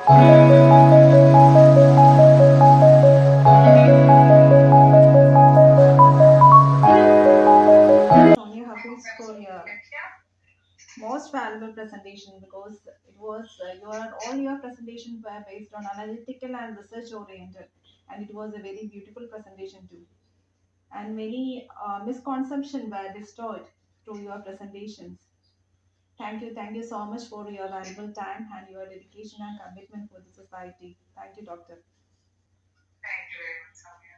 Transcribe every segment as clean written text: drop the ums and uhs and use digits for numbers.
Sonia Hafeez for your most valuable presentation because it was all your presentations were based on analytical and research oriented, and it was a very beautiful presentation too. And many misconceptions were destroyed through your presentations. Thank you so much for your valuable time and your dedication and commitment for the society. Thank you, Doctor. Thank you very much, Sonia.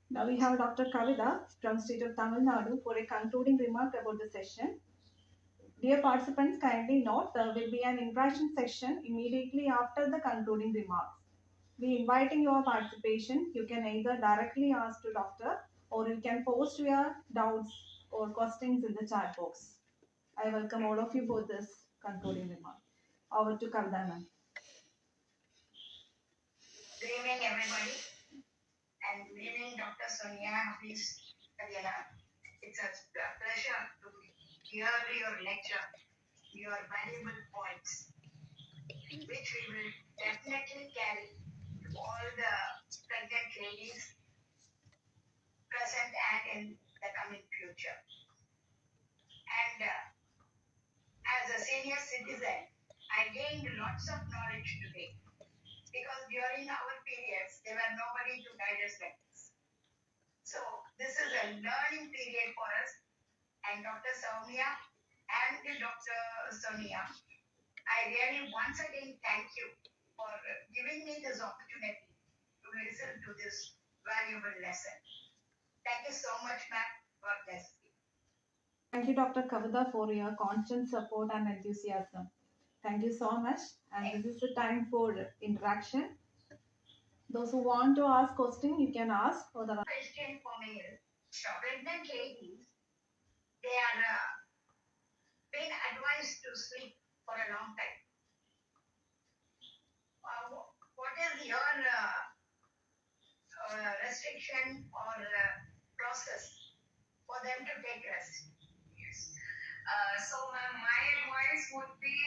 Now we have Dr. Kavita from State of Tamil Nadu for a concluding remark about the session. Dear participants, kindly note there will be an interaction session immediately after the concluding remarks. We inviting your participation. You can either directly ask to doctor or you can post your doubts or questions in the chat box. I welcome all of you for this concluding remark. Over to Kavdana. Good evening, everybody, and good evening, Dr. Sonia, Hafeez, Padiyath. It's a pleasure to hear your lecture, your valuable points, which we will definitely carry to all the pregnant ladies present and in the coming future. And as a senior citizen, I gained lots of knowledge today because during our periods, there were nobody to guide us like this. So this is a learning period for us. And Dr. Sonia and Dr. Sonia, I really once again thank you for giving me this opportunity to listen to this valuable lesson. Thank you so much, ma'am. God bless you. Thank you, Dr. Kavita, for your constant support and enthusiasm. Thank you so much. And this is the time for interaction. Those who want to ask question, you can ask. Or the question for me is, pregnant ladies, they are being advised to sleep for a long time. What is your restriction or process for them to take rest? Yes. So, my advice would be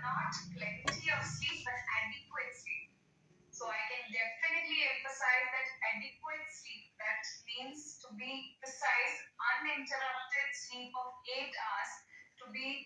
not plenty of sleep, but adequate sleep. So I can definitely emphasize that adequate sleep, that means to be precise, uninterrupted sleep of 8 hours, to be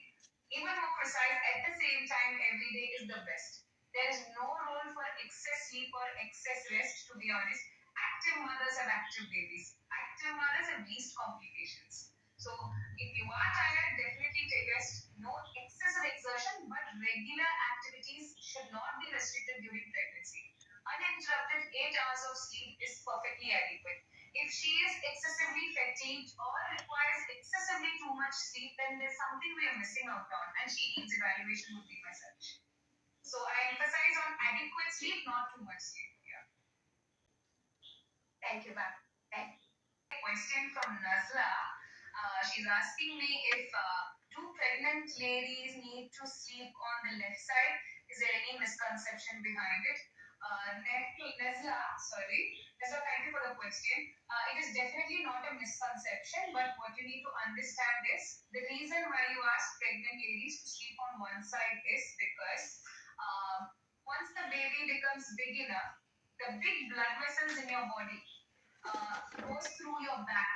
even more precise at the same time every day is the best. There is no role for excess sleep or excess rest, to be honest. Active mothers have active babies. Active mothers have least complications. So if you are tired, definitely take rest. No excessive exertion, but regular activities should not be restricted during pregnancy. Uninterrupted 8 hours of sleep is perfectly adequate. If she is excessively fatigued or requires excessively too much sleep, then there's something we are missing out on, and she needs evaluation, would be my suggestion. So I emphasize on adequate sleep, not too much sleep. Yeah. Thank you, ma'am. Thank you. Question from Nazla. She's asking me if do pregnant ladies need to sleep on the left side? Is there any misconception behind it? Nazla, sorry. Nazla, thank you for the question. It is definitely not a misconception, but what you need to understand is the reason why you ask pregnant ladies to sleep on one side is because once the baby becomes big enough, the big blood vessels in your body goes through your back,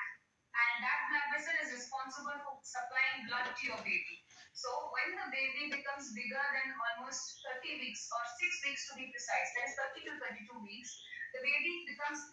and that blood vessel is responsible for supplying blood to your baby. So when the baby becomes bigger than almost 30 weeks or 6 weeks to be precise, that is 30 to 32 weeks, the baby becomes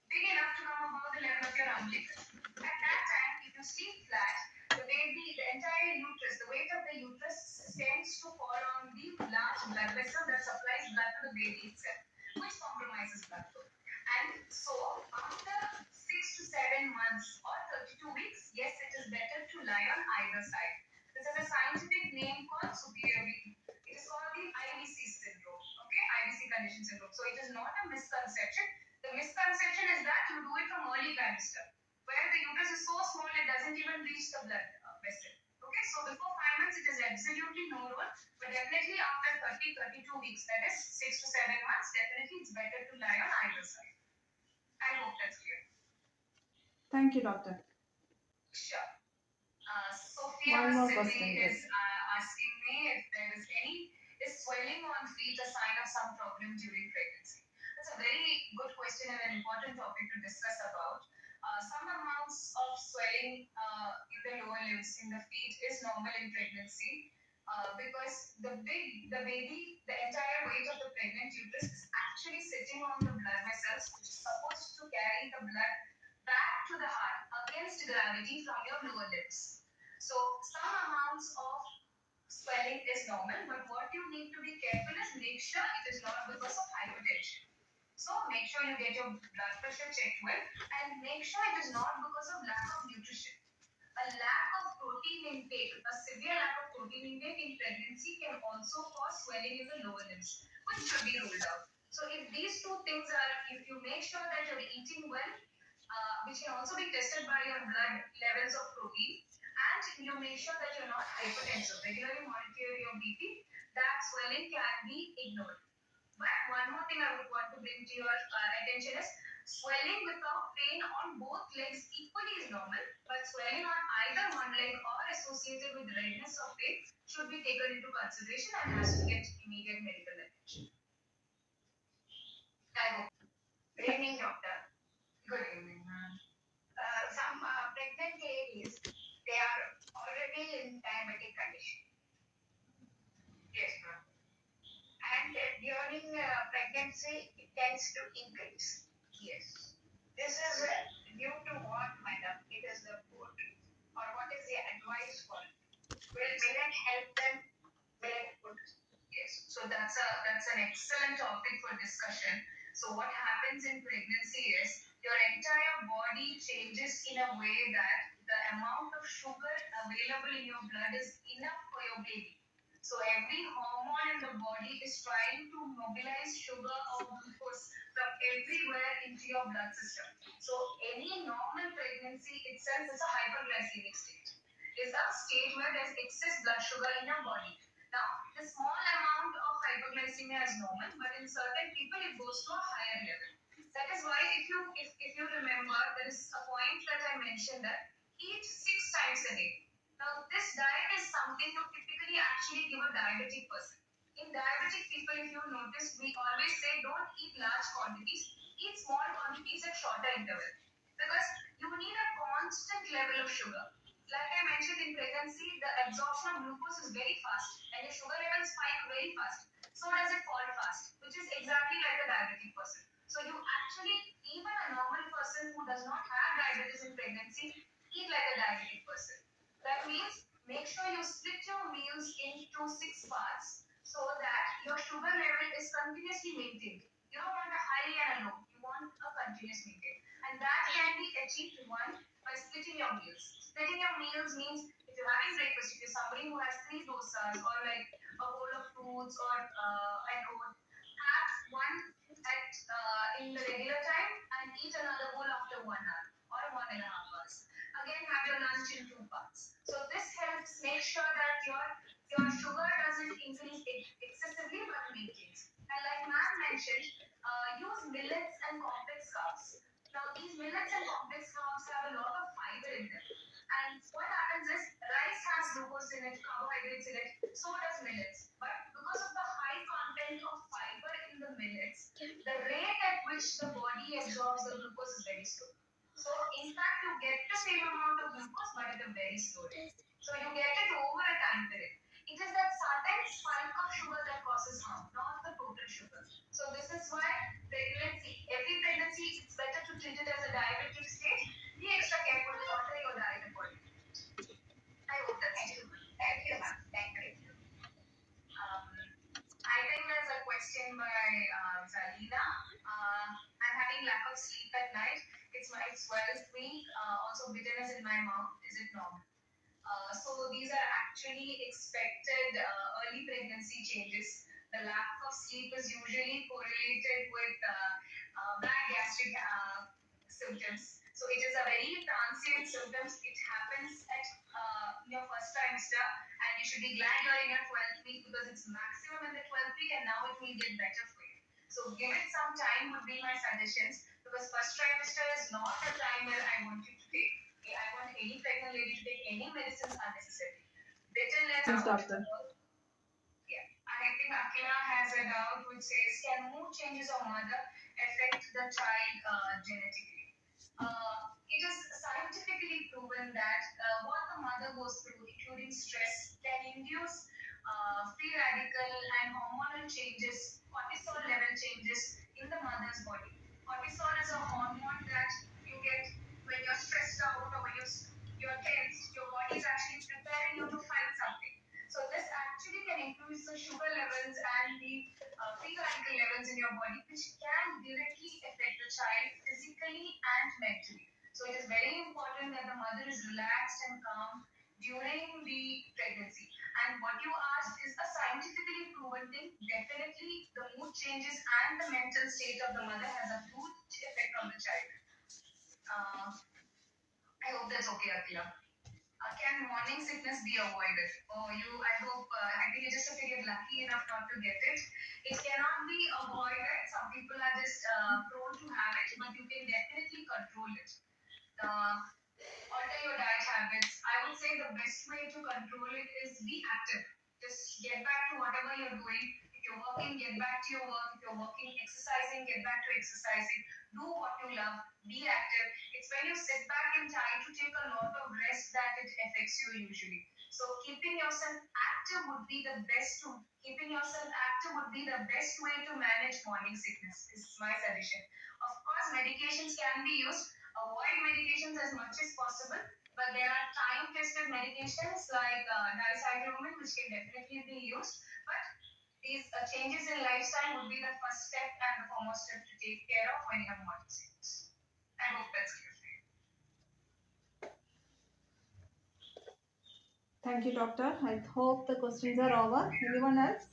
big enough to come above the level of your umbilical. At that time, if you sleep flat, the entire uterus, the weight of the uterus tends to fall on the large blood vessel that supplies blood to the baby itself, which compromises blood flow. And so, after 6 to 7 months or 32 weeks, yes, it is better to lie on either side. This is a scientific name called superior bleeding. It is called the IVC syndrome. Okay, IVC condition syndrome. So, it is not a misconception. The misconception is that you do it from early trimester, where the uterus is so small it doesn't even reach the blood vessel. Okay, so before 5 months, it is absolutely no role, but definitely after 30-32 weeks, that is 6 to 7 months, definitely it's better to lie on either side. I hope that's clear. Thank you, doctor. Sure. Sophia City is asking me if there is any. Is swelling on feet a sign of some problem during pregnancy? That's a very good question and an important topic to discuss about. Some amounts of swelling in the lower limbs in the feet is normal in pregnancy because the baby, the entire weight of the pregnant uterus is actually sitting on the blood vessels, which is supposed to carry the blood back to the heart against gravity from your lower limbs. So some amounts of swelling is normal, but what you need to be careful is make sure it is not because of hypertension. So make sure you get your blood pressure checked well and make sure it is not because of lack of nutrition. A lack of protein intake, a severe lack of protein intake in pregnancy can also cause swelling in the lower limbs, which should be ruled out. So if these two things are, if you make sure that you're eating well, which can also be tested by your blood levels of protein, and you make sure that you're not hypertensive, regularly monitor your BP, that swelling can be ignored. But one more thing I would want to bring to your attention is swelling without pain on both legs equally is normal, but swelling on either one leg or associated with redness or pain should be taken into consideration and has to get immediate medical attention. I hope. Good evening, doctor. Good evening, ma'am. Some pregnant ladies, they are already in diabetic condition. Yes, ma'am. And during pregnancy, it tends to increase. Yes. This is due to what, madam? It is the food. Or what is the advice for it? Will it help them? Will it put? Yes. So that's an excellent topic for discussion. So what happens in pregnancy is your entire body changes in a way that the amount of sugar available in your blood is enough for your baby. So every hormone in the body is trying to mobilize sugar or glucose from everywhere into your blood system. So any normal pregnancy itself is a hyperglycemic state. Is a state where there's excess blood sugar in your body. Now, the small amount of hyperglycemia is normal, but in certain people it goes to a higher level. That is why if you remember, there is a point that I mentioned that eat 6 times a day. Now, this diet is something you typically actually give a diabetic person. In diabetic people, if you notice, we always say don't eat large quantities, eat small quantities at shorter interval. Because you need a constant level of sugar. Like I mentioned in pregnancy, the absorption of glucose is very fast and your sugar levels spike very fast. So does it fall fast, which is exactly like a diabetic person. So you actually, even a normal person who does not have diabetes in pregnancy, eat like a diabetic person. That means make sure you split your meals into 6 parts so that your sugar level is continuously maintained. You don't want a high and a low. You want a continuous maintain. And that can be achieved by splitting your meals. Splitting your meals means if you're having breakfast, if you're somebody who has 3 dosas or like a bowl of fruits or an oat, have one at in the regular time and eat another bowl after 1 hour or 1.5 hours. Again, have your lunch in 2 parts. So this helps make sure that your sugar doesn't increase excessively but maintains. And like ma'am mentioned, use millets and complex carbs. Now these millets and complex carbs have a lot of fiber in them. And what happens is rice has glucose in it, carbohydrates in it, so does millets. But because of the high content of fiber in the millets, the rate at which the body absorbs the glucose is very slow. So in fact, you get the same amount of glucose but at a very slow rate. So you get it over a time period. It is that certain spike of sugar that causes harm, not the total sugar. So this is why every pregnancy, it's better to treat it as a diabetic state. Be extra careful to alter your diet accordingly. I hope that's it. Thank you, ma'am. Thank you. I think there's a question by Zalina. I'm having lack of sleep at night. It's my 12th week. Also, bitterness in my mouth. Is it normal? So these are actually expected early pregnancy changes. The lack of sleep is usually correlated with bad gastric symptoms. So it is a very transient symptoms. It happens at your first trimester, and you should be glad you're in your 12th week because it's maximum in the 12th week, and now it will get better for you. So give it some time would be my suggestions because first trimester is not the time where I want you to take. I want any pregnant lady to take any medicines unnecessarily. Bitterness. Yes, doctor. Yeah, I think Akila read out which says, can mood changes of mother affect the child genetically? It is scientifically proven that what the mother goes through, including stress, can induce free radical and hormonal changes, cortisol level changes in the mother's body. Cortisol is a hormone that you get when you're stressed out or when you're tensed. Your body is actually preparing you to fight something. So this actually can increase the sugar levels and the free radical levels in your body, which can directly affect the child physically and mentally. So it is very important that the mother is relaxed and calm during the pregnancy. And what you asked is a scientifically proven thing. Definitely, the mood changes and the mental state of the mother has a huge effect on the child. I hope that's okay, Akila. Can morning sickness be avoided? Oh, I hope, I think you're just if you're lucky enough not to get it. It cannot be avoided. Some people are just prone to have it, but you can definitely control it. Alter your diet habits. I would say the best way to control it is be active. Just get back to whatever you're doing. If you're working, get back to your work. If you're working, exercising, get back to exercising. Do what you love. Be active. It's when you sit back and try to take a lot of rest that it affects you usually. So keeping yourself active would be the best to keeping yourself active would be the best way to manage morning sickness. Is my suggestion. Of course, medications can be used. Avoid medications as much as possible, but there are time-tested medications like dicyclomine, which can definitely be used. But these changes in lifestyle would be the first step and the foremost step to take care of when you have morning sickness. I hope that's clear for you. Thank you, doctor. I hope the questions are over. Anyone else?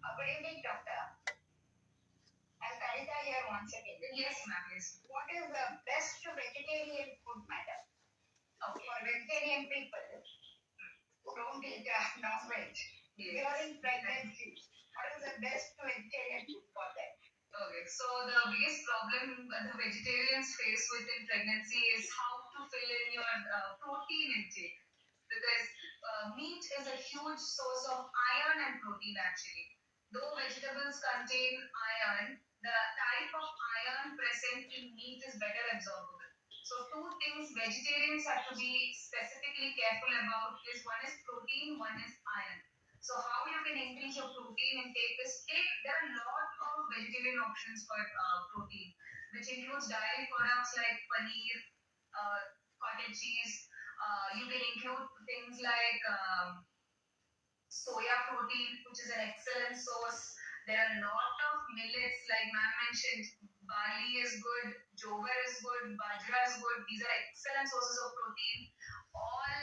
Good evening, doctor. I'm Kalita here once again. Yes, ma'am. Yes. What is the best vegetarian food, madam? Okay. For vegetarian people who don't eat non-veg during pregnancy, what is the best vegetarian food for them? Okay, so the biggest problem the vegetarians face within pregnancy is how to fill in your protein intake, because meat is a huge source of iron and protein actually. Though vegetables contain iron, the type of iron present in meat is better absorbable. So two things vegetarians have to be specifically careful about is one is protein, one is iron. So how you can increase your protein intake is there are a lot of vegetarian options for protein, which includes dairy products like paneer, cottage cheese. You can include things like soya protein, which is an excellent source. There are a lot of millets, like ma'am mentioned. Barley is good, jowar is good, bajra is good. These are excellent sources of protein. All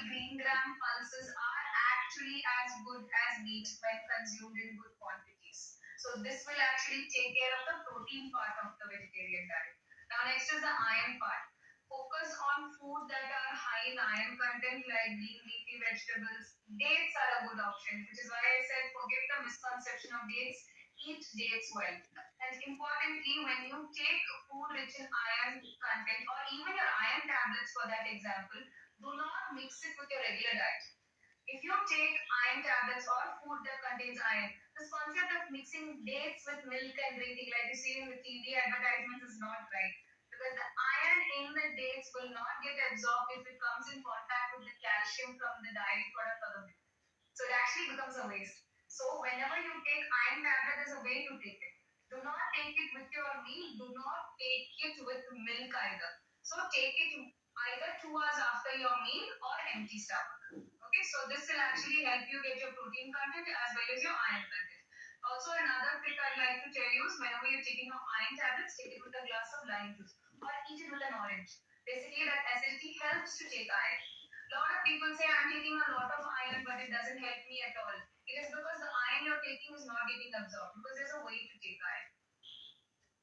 green gram pulses are actually as good as meat when consumed in good quantities. So this will actually take care of the protein part of the vegetarian diet. Now next is the iron part. Focus on food that are high in iron content like green leafy vegetables. Dates are a good option, which is why I said forget the misconception of dates. Eat dates well. And importantly, when you take food rich in iron content or even your iron tablets for that example, do not mix it with your regular diet. If you take iron tablets or food that contains iron, this concept of mixing dates with milk and drinking, like you see in the TV advertisements, is not right. Because the iron in the dates will not get absorbed if it comes in contact with the calcium from the dairy product or the milk. So it actually becomes a waste. So whenever you take iron tablet, there's a way to take it. Do not take it with your meal. Do not take it with milk either. So take it either 2 hours after your meal or empty stomach. Okay, so this will actually help you get your protein content as well as your iron content. Also, another trick I'd like to tell you is whenever you're taking your iron tablets, take it with a glass of lime juice or eat it with an orange. Basically, that acidity helps to take iron. A lot of people say I'm taking a lot of iron, but it doesn't help me at all. It is because the iron you're taking is not getting absorbed, because there's a way to take iron.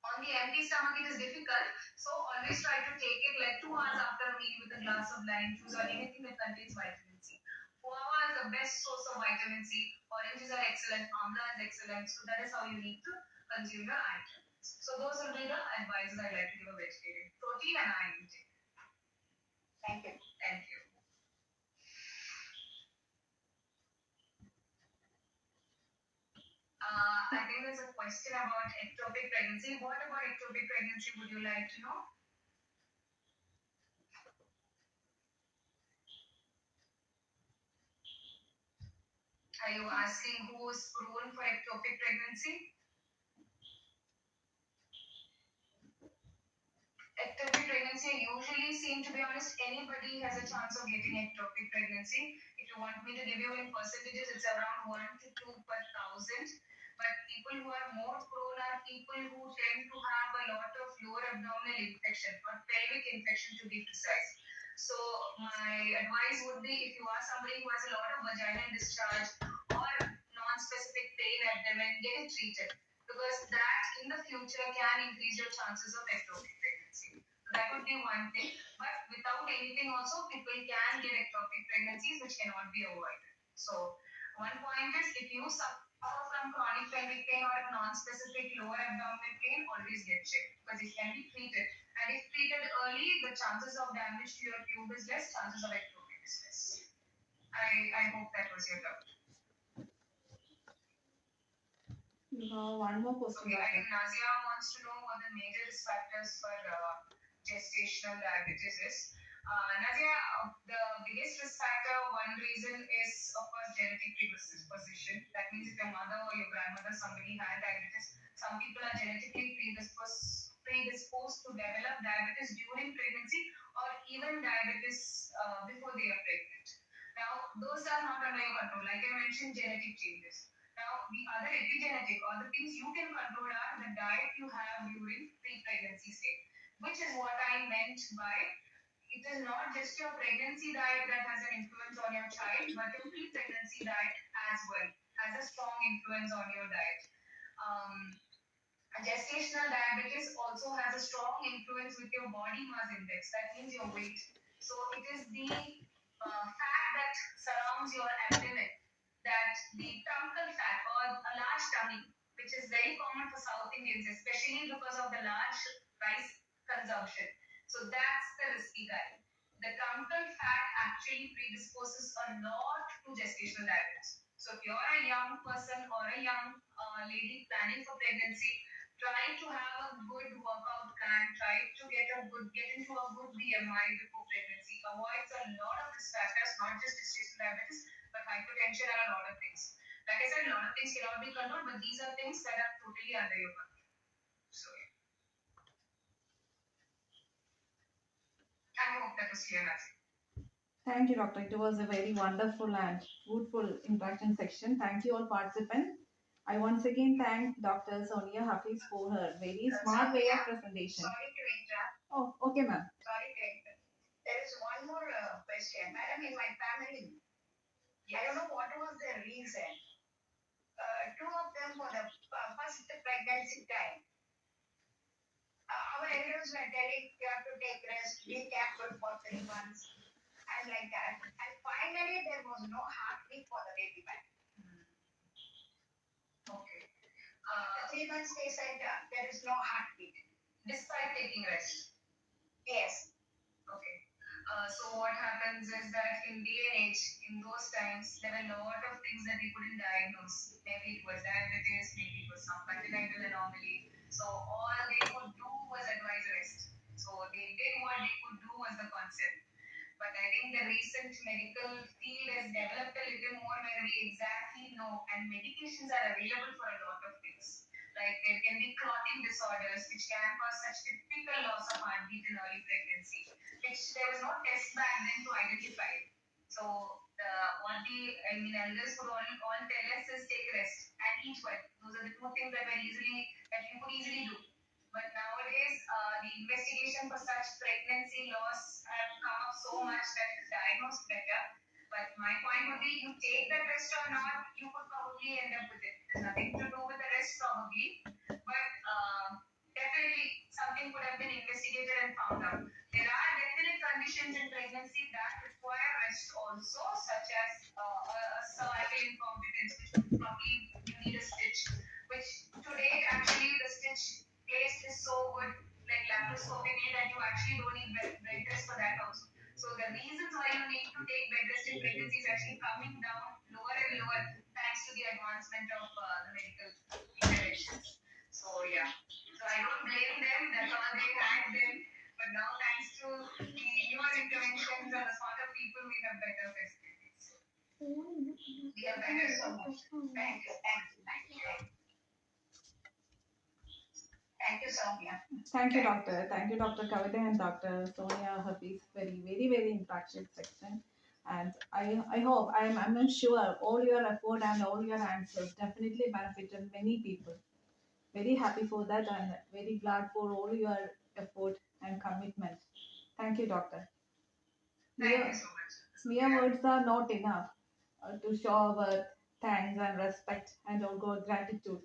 On the empty stomach, it is difficult, so always try to take it like 2 hours after a meal with a glass of lime juice or anything that contains vitamin C. Guava is the best source of vitamin C. Oranges are excellent. Amla is excellent. So that is how you need to consume your iron. So those will be the advices I'd like to give a vegetarian: protein and iron intake. Thank you. Thank you. I think there's a question about ectopic pregnancy. What about ectopic pregnancy would you like to know? Are you asking who's prone for ectopic pregnancy? Ectopic pregnancy, usually seen, to be honest, anybody has a chance of getting ectopic pregnancy. If you want me to give you in percentages, it's around 1 to 2 per thousand. But people who are more prone are people who tend to have a lot of lower abdominal infection or pelvic infection to be precise. So my advice would be, if you are somebody who has a lot of vaginal discharge or non-specific pain at them, and get it treated, because that in the future can increase your chances of ectopic pregnancy. So that would be one thing. But without anything, also people can get ectopic pregnancies which cannot be avoided. So one point is, if you suffer from chronic pelvic pain or non-specific lower abdominal pain, always get checked because it can be treated. And if treated early, the chances of damage to your tube is less, chances of ectopic is less. I hope that was your doubt. You have one more question. Okay, I think Nazia wants to know what the major risk factors for gestational diabetes is. Nazia, the biggest risk factor, one reason is, of course, genetic predisposition. That means if your mother or your grandmother, somebody had diabetes, some people are genetically predisposed to develop diabetes during pregnancy or even diabetes before they are pregnant. Now, those are not under your control. Like I mentioned, genetic changes. Now, the other epigenetic or the things you can control are the diet you have during pre-pregnancy state, which is what I meant by, it is not just your pregnancy diet that has an influence on your child, but your pre-pregnancy diet as well has a strong influence on your diet. Gestational diabetes also has a strong influence with your body mass index. That means your weight. So it is the fat that surrounds your abdomen, that the truncal fat or a large tummy, which is very common for South Indians, especially because of the large rice consumption. So that's the risky guy. The truncal fat actually predisposes a lot to gestational diabetes. So if you're a young person or a young lady planning for pregnancy, try to have a good workout plan, try to get into a good BMI before pregnancy, avoids a lot of risk factors, not just gestational diabetes, but hypertension and a lot of things. Like I said, a lot of things cannot be controlled, but these are things that are totally under your control. So yeah. I hope that was clear, Nancy. Thank you, Doctor. It was a very wonderful and fruitful interaction section. Thank you all participants. I once again thank Dr. Sonia Hafeez for her very smart way of presentation. Sorry to interrupt. Oh, okay, ma'am. Sorry to interrupt. There is one more question. Madam, in my family, I don't know what was the reason. Two of them for the first pregnancy time. Our elders were telling you have to take rest, be careful for 3 months, and like that. And finally, there was no heartbeat for the baby man. Okay. 3 months they said there is no heartbeat. Despite taking rest? Yes. Okay. So what happens is that in day and age, in those times, there were a lot of things that we couldn't diagnose. Maybe it was diabetes, maybe it was some congenital anomaly. So all they could do was advise rest. So they did what they could do was the concept. But I think the recent medical field has developed a little more where we exactly know, and medications are available for a lot of things. Like there can be clotting disorders, which can cause such typical loss of heartbeat in early pregnancy, which there was no test back then to identify it. So elders could all tell us is take rest and eat well. Those are the two things that you could easily do. But nowadays, the investigation for such pregnancy loss have come up so much that it's diagnosed better. But my point would be, you take that rest or not, you could probably end up with it. There's nothing to do with the rest probably, but definitely something could have been investigated and found out. There are definite conditions in pregnancy that require rest also, such as a cervical incompetence, which would probably you need a stitch, which today actually the stitch placed is so good, like laparoscopically, that you actually don't need bed rest for that also. So the reasons why you need to take bed rest in pregnancy is actually coming down lower and lower thanks to the advancement of the medical interventions. So yeah, so I don't blame them. That's all they had then. But now thanks to the newer interventions and the smarter people, we have better facilities. We have better solutions. Thank you, Sonia. Thank you, doctor. Thank you, Dr. Kavita and Dr. Sonia Hafeez. Very interactive section. And I hope, I'm sure all your effort and all your answers definitely benefited many people. Very happy for that and very glad for all your effort and commitment. Thank you, doctor. Thank you so much. Mere words are not enough to show our thanks and respect and also gratitude,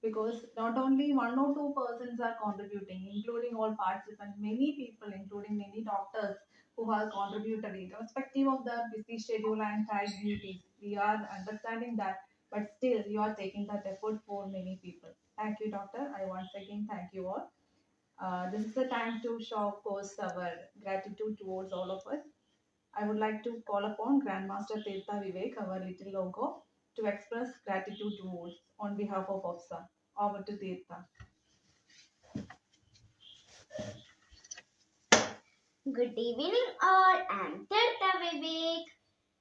because not only one or two persons are contributing, including all participants, many people, including many doctors who have contributed, irrespective of the busy schedule and tight duties. We are understanding that, but still you are taking that effort for many people. Thank you, doctor. I once again thank you all. This is the time to show, of course, our gratitude towards all of us. I would like to call upon Grandmaster Tirtha Vivek, our little logo, to express gratitude towards on behalf of OFSA. Over to Tirtha. Good evening, all. I'm Tirtha Vivek.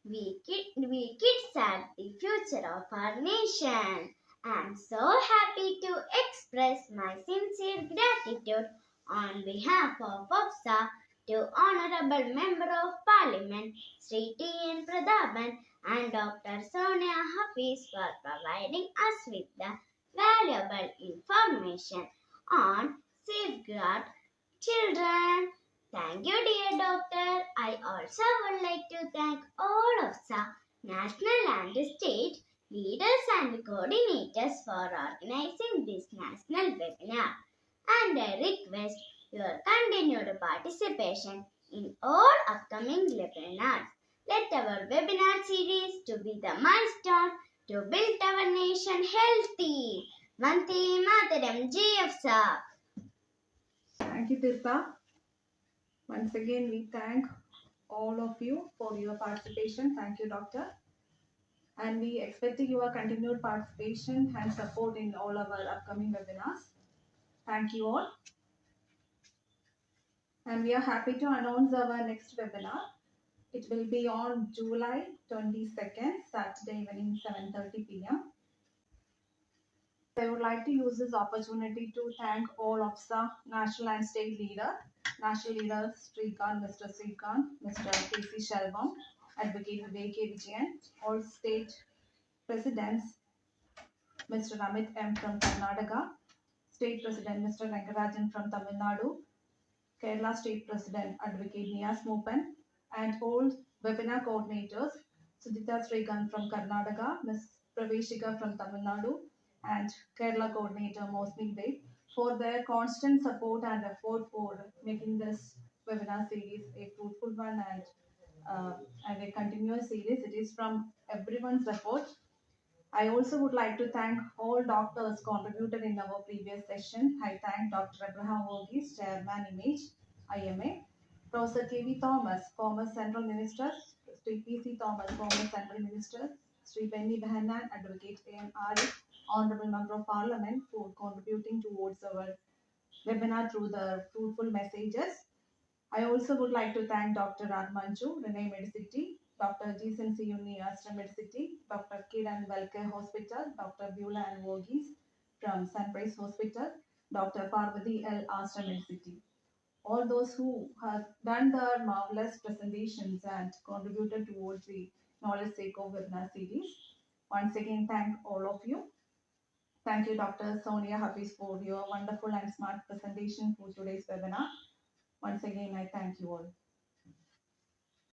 We kids are the future of our nation. I'm so happy to express my sincere gratitude on behalf of OFSA to Honorable Member of Parliament Sri T.N. Pradhaban and Dr. Sonia Hafeez for providing us with the valuable information on safeguard children. Thank you, dear doctor. I also would like to thank all of the national and state leaders and coordinators for organizing this national webinar. And I request your continued participation in all upcoming webinars. Let our webinar series to be the milestone to build our nation healthy. Vande Mataram GFSA. Thank you, Tirtha. Once again, we thank all of you for your participation. Thank you, doctor. And we expect your continued participation and support in all our upcoming webinars. Thank you all. And we are happy to announce our next webinar. It will be on July 22nd, Saturday evening, 7:30 p.m. I would like to use this opportunity to thank all of the national and state national leader Mr. Srikanth, Mr. K.C. Shalvam, Advocate Vivek Vijayan, all state presidents, Mr. Amit M. from Karnataka, State President Mr. Rangarajan from Tamil Nadu, Kerala State President Advocate Nias Mopan, and all webinar coordinators, Sujita Srikanth from Karnataka, Ms. Praveshika from Tamil Nadu, and Kerala coordinator Mosmi Dev, for their constant support and effort for making this webinar series a fruitful one and a continuous series. It is from everyone's effort. I also would like to thank all doctors contributed in our previous session. I thank Dr. Abraham Verghese, Chairman Image, IMA, Professor K.V. Thomas, former Central Minister, Sri P.C. Thomas, former Central Minister, Sri Penny Behanan, Advocate A.M. Arif, Honorable Member of Parliament, for contributing towards our webinar through the fruitful messages. I also would like to thank Dr. Radmanju, Renee Medicity, Dr. Jason Siyuni, Astra Medicity, Dr. Kiran Welke Hospital, Dr. Beulah and Verghese from Sunrise Hospital, Dr. Parvati L. Astra Medicity. All those who have done their marvelous presentations and contributed towards the Knowledge Seeko webinar series. Once again, thank all of you. Thank you, Dr. Sonia Hafeez, for your wonderful and smart presentation for today's webinar. Once again, I thank you all.